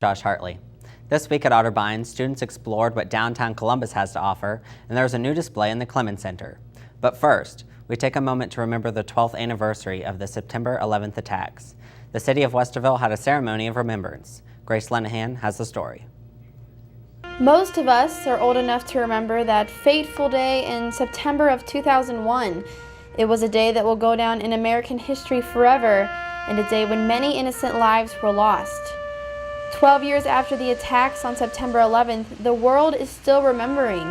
Josh Hartley. This week at Otterbein, students explored what downtown Columbus has to offer, and there was a new display in the Clemens Center. But first, we take a moment to remember the 12th anniversary of the September 11th attacks. The city of Westerville had a ceremony of remembrance. Grace Lenahan has the story. Most of us are old enough to remember that fateful day in September of 2001. It was a day that will go down in American history forever, and a day when many innocent lives were lost. 12 years after the attacks on September 11th, the world is still remembering.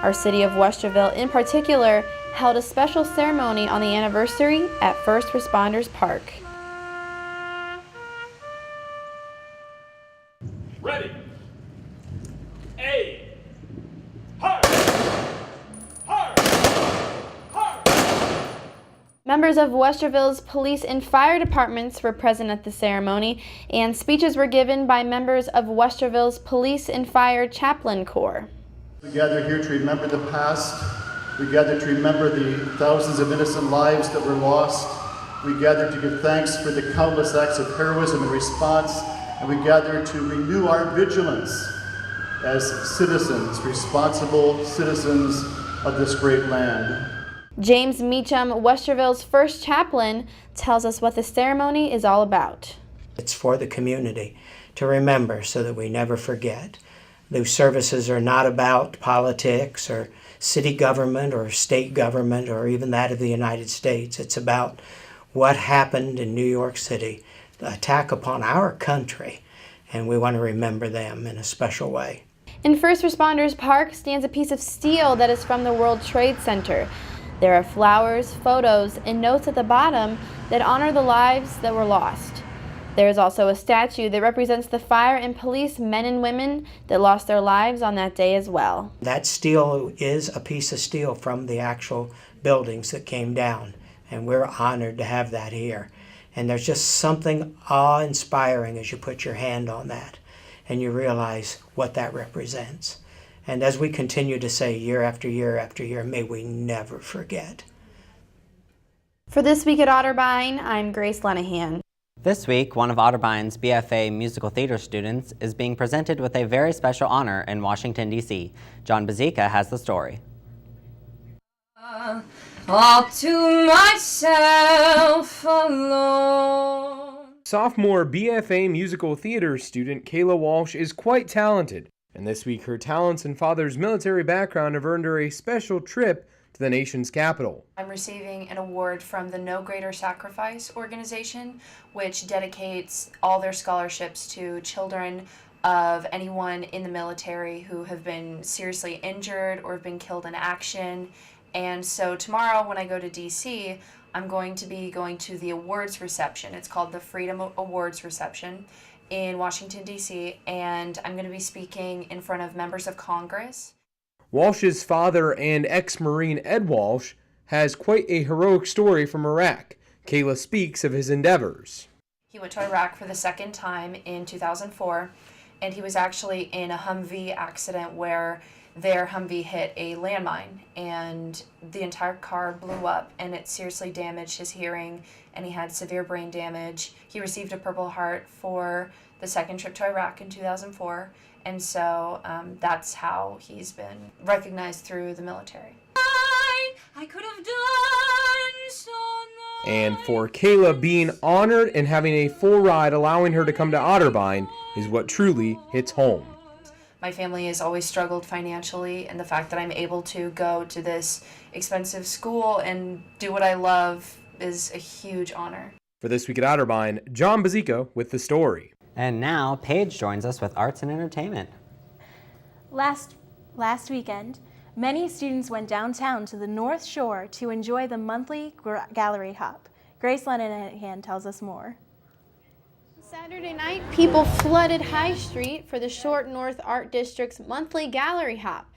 Our city of Westerville, in particular, held a special ceremony on the anniversary at First Responders Park. Ready. A. Hard. Hard. Hard. Members of Westerville's police and fire departments were present at the ceremony, and speeches were given by members of Westerville's Police and Fire Chaplain Corps. We gather here to remember the past. We gather to remember the thousands of innocent lives that were lost. We gather to give thanks for the countless acts of heroism and response, and we gather to renew our vigilance as citizens, responsible citizens of this great land. James Meacham, Westerville's first chaplain, tells us what the ceremony is all about. It's for the community to remember so that we never forget. Those services are not about politics or city government or state government or even that of the United States. It's about what happened in New York City, the attack upon our country, and we want to remember them in a special way. In First Responders Park stands a piece of steel that is from the World Trade Center. There are flowers, photos, and notes at the bottom that honor the lives that were lost. There is also a statue that represents the fire and police men and women that lost their lives on that day as well. That steel is a piece of steel from the actual buildings that came down, and we're honored to have that here. And there's just something awe-inspiring as you put your hand on that and you realize what that represents. And as we continue to say year after year after year, may we never forget. For This Week at Otterbein, I'm Grace Lenahan. This week, one of Otterbein's BFA musical theater students is being presented with a very special honor in Washington, D.C. John Bazika has the story. All to myself alone. Sophomore BFA musical theater student Kayla Walsh is quite talented, and this week her talents and father's military background have earned her a special trip to the nation's capital. I'm receiving an award from the No Greater Sacrifice organization, which dedicates all their scholarships to children of anyone in the military who have been seriously injured or have been killed in action. And so tomorrow when I go to DC, I'm going to be going to the awards reception. It's called the Freedom Awards Reception in Washington, D.C., and I'm going to be speaking in front of members of Congress. Walsh's father and ex-Marine Ed Walsh has quite a heroic story from Iraq. Kayla speaks of his endeavors. He went to Iraq for the second time in 2004, and he was actually in a Humvee accident where their Humvee hit a landmine and the entire car blew up and it seriously damaged his hearing and he had severe brain damage. He received a Purple Heart for the second trip to Iraq in 2004, and so that's how he's been recognized through the military. I could have done so much. And for Kayla, being honored and having a full ride allowing her to come to Otterbein is what truly hits home. My family has always struggled financially, and the fact that I'm able to go to this expensive school and do what I love is a huge honor. For This Week at Otterbein, John Bazika with the story. And now, Paige joins us with arts and entertainment. Last weekend, many students went downtown to the North Shore to enjoy the monthly gallery hop. Grace Lenahan tells us more. Saturday night, people flooded High Street for the Short North Art District's monthly gallery hop.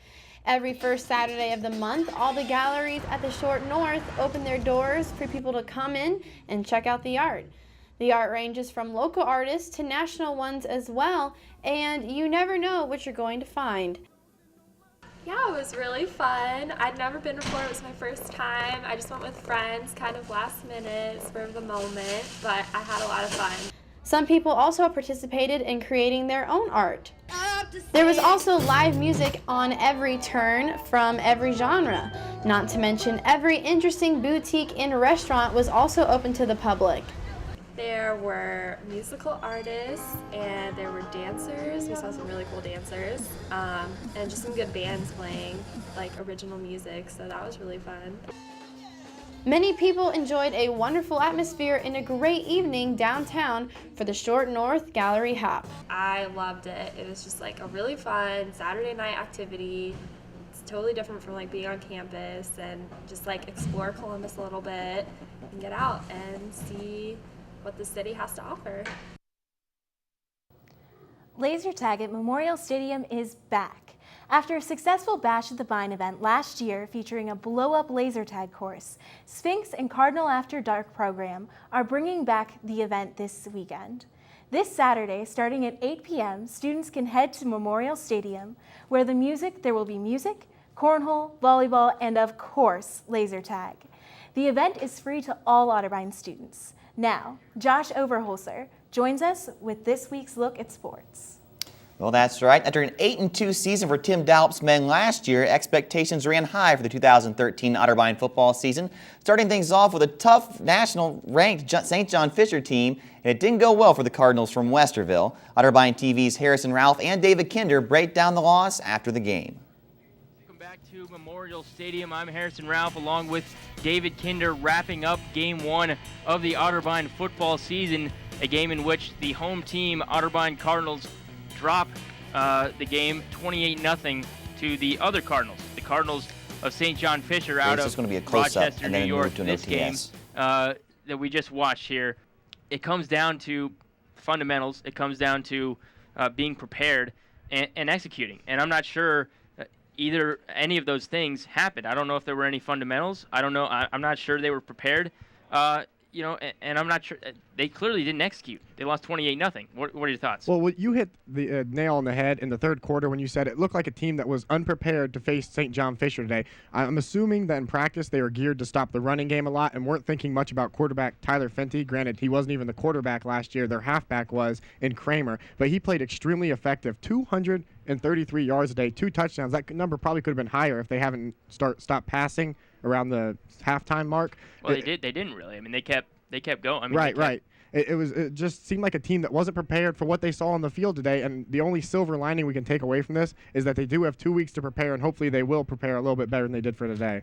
Every first Saturday of the month, all the galleries at the Short North open their doors for people to come in and check out the art. The art ranges from local artists to national ones as well, and you never know what you're going to find. Yeah, it was really fun. I'd never been before. It was my first time. I just went with friends, kind of last minute, spur of the moment, but I had a lot of fun. Some people also participated in creating their own art. There was also live music on every turn from every genre. Not to mention, every interesting boutique and restaurant was also open to the public. There were musical artists and there were dancers. We saw some really cool dancers and just some good bands playing like original music, so that was really fun. Many people enjoyed a wonderful atmosphere and a great evening downtown for the Short North Gallery Hop. I loved it. It was just like a really fun Saturday night activity. It's totally different from like being on campus, and just like explore Columbus a little bit and get out and see what the city has to offer. Laser tag at Memorial Stadium is back. After a successful Bash at the Vine event last year featuring a blow-up laser tag course, Sphinx and Cardinal After Dark program are bringing back the event this weekend. This Saturday, starting at 8 p.m., students can head to Memorial Stadium, where there will be music, cornhole, volleyball, and of course, laser tag. The event is free to all Otterbein students. Now, Josh Overholser joins us with this week's look at sports. Well, that's right. After an 8-2 season for Tim Dallop's men last year, expectations ran high for the 2013 Otterbein football season. Starting things off with a tough national-ranked St. John Fisher team, and it didn't go well for the Cardinals from Westerville. Otterbein TV's Harrison Ralph and David Kinder break down the loss after the game. Welcome back to Memorial Stadium. I'm Harrison Ralph along with David Kinder, wrapping up Game 1 of the Otterbein football season, a game in which the home team, Otterbein Cardinals, drop the game 28-0 to the other Cardinals. The Cardinals of St. John Fisher out of Rochester, New York. This game that we just watched here, it comes down to fundamentals. It comes down to being prepared and executing. And I'm not sure any of those things happened. I don't know if there were any fundamentals. I don't know. I'm not sure they were prepared. And I'm not sure. They clearly didn't execute. They lost 28-0. What are your thoughts? Well, you hit the nail on the head in the third quarter when you said it looked like a team that was unprepared to face St. John Fisher today. I'm assuming that in practice they were geared to stop the running game a lot and weren't thinking much about quarterback Tyler Fenty. Granted, he wasn't even the quarterback last year. Their halfback was in Kramer, but he played extremely effective. 233 yards a day, 2 touchdowns. That number probably could have been higher if they haven't stopped passing around the halftime mark. Well, they didn't really. I mean, they kept going. I mean, right. It just seemed like a team that wasn't prepared for what they saw on the field today, and the only silver lining we can take away from this is that they do have 2 weeks to prepare, and hopefully they will prepare a little bit better than they did for today.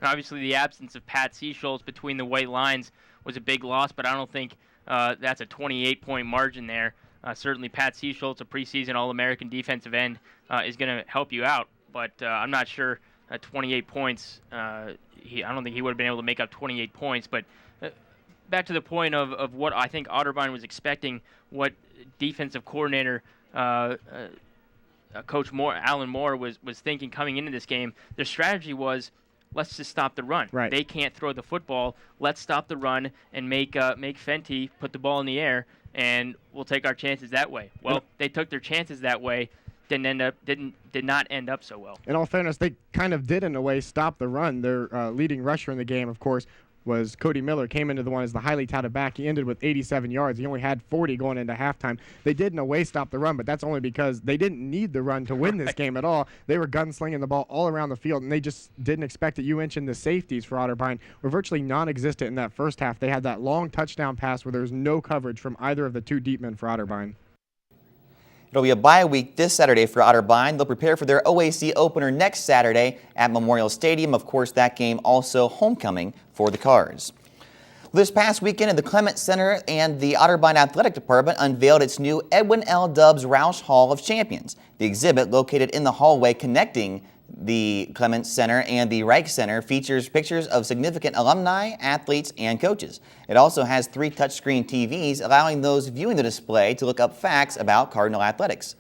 Obviously, the absence of Pat Seaschultz between the white lines was a big loss, but I don't think that's a 28-point margin there. Certainly, Pat Seaschultz, a preseason All-American defensive end, is going to help you out, but I'm not sure 28 points. I don't think he would have been able to make up 28 points, but back to the point of what I think Otterbein was expecting, what defensive coordinator Coach Alan Moore was thinking coming into this game. Their strategy was, let's just stop the run. Right. They can't throw the football. Let's stop the run and make Fenty put the ball in the air, and we'll take our chances that way. Well, they took their chances that way. Did not end up so well. In all fairness, they kind of did in a way stop the run. Their leading rusher in the game, of course, was Cody Miller. Came into the one as the highly touted back. He ended with 87 yards. He only had 40 going into halftime. They did in a way stop the run, but that's only because they didn't need the run to win this game at all. They were gunslinging the ball all around the field, and they just didn't expect it. You mentioned the safeties for Otterbein were virtually non-existent in that first half. They had that long touchdown pass where there was no coverage from either of the 2 deep men for Otterbein. It'll be a bye week this Saturday for Otterbein. They'll prepare for their OAC opener next Saturday at Memorial Stadium. Of course, that game also homecoming for the Cards. This past weekend, the Clement Center and the Otterbein Athletic Department unveiled its new Edwin L. Dubs Roush Hall of Champions. The exhibit, located in the hallway connecting the Clement Center and the Reich Center, features pictures of significant alumni, athletes, and coaches. It also has 3 touchscreen TVs, allowing those viewing the display to look up facts about Cardinal athletics.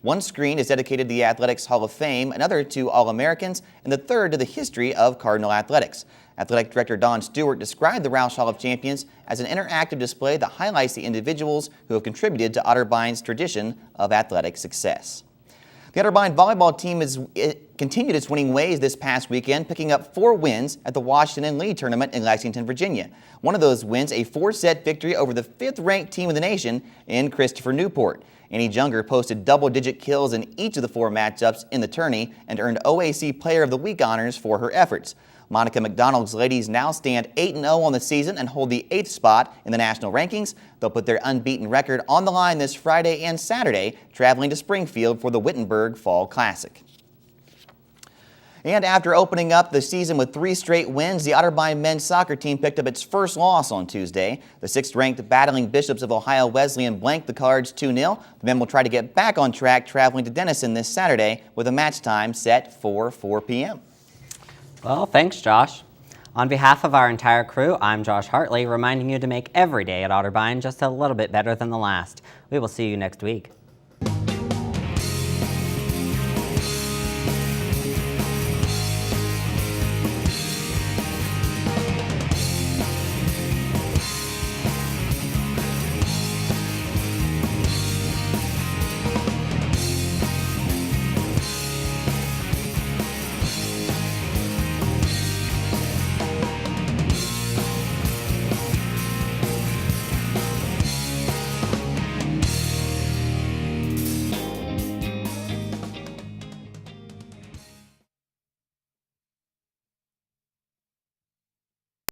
One screen is dedicated to the Athletics Hall of Fame, another to All-Americans, and the third to the history of Cardinal athletics. Athletic Director Don Stewart described the Roush Hall of Champions as an interactive display that highlights the individuals who have contributed to Otterbein's tradition of athletic success. The Otterbein volleyball team continued its winning ways this past weekend, picking up 4 wins at the Washington Lee tournament in Lexington, Virginia. One of those wins, a 4-set victory over the 5th-ranked team in the nation in Christopher Newport. Annie Junger posted double-digit kills in each of the 4 matchups in the tourney and earned OAC Player of the Week honors for her efforts. Monica McDonald's ladies now stand 8-0 on the season and hold the 8th spot in the national rankings. They'll put their unbeaten record on the line this Friday and Saturday, traveling to Springfield for the Wittenberg Fall Classic. And after opening up the season with 3 straight wins, the Otterbein men's soccer team picked up its first loss on Tuesday. The 6th-ranked Battling Bishops of Ohio Wesleyan blanked the Cards 2-0. The men will try to get back on track traveling to Denison this Saturday with a match time set for 4 p.m. Well, thanks, Josh. On behalf of our entire crew, I'm Josh Hartley, reminding you to make every day at Otterbein just a little bit better than the last. We will see you next week.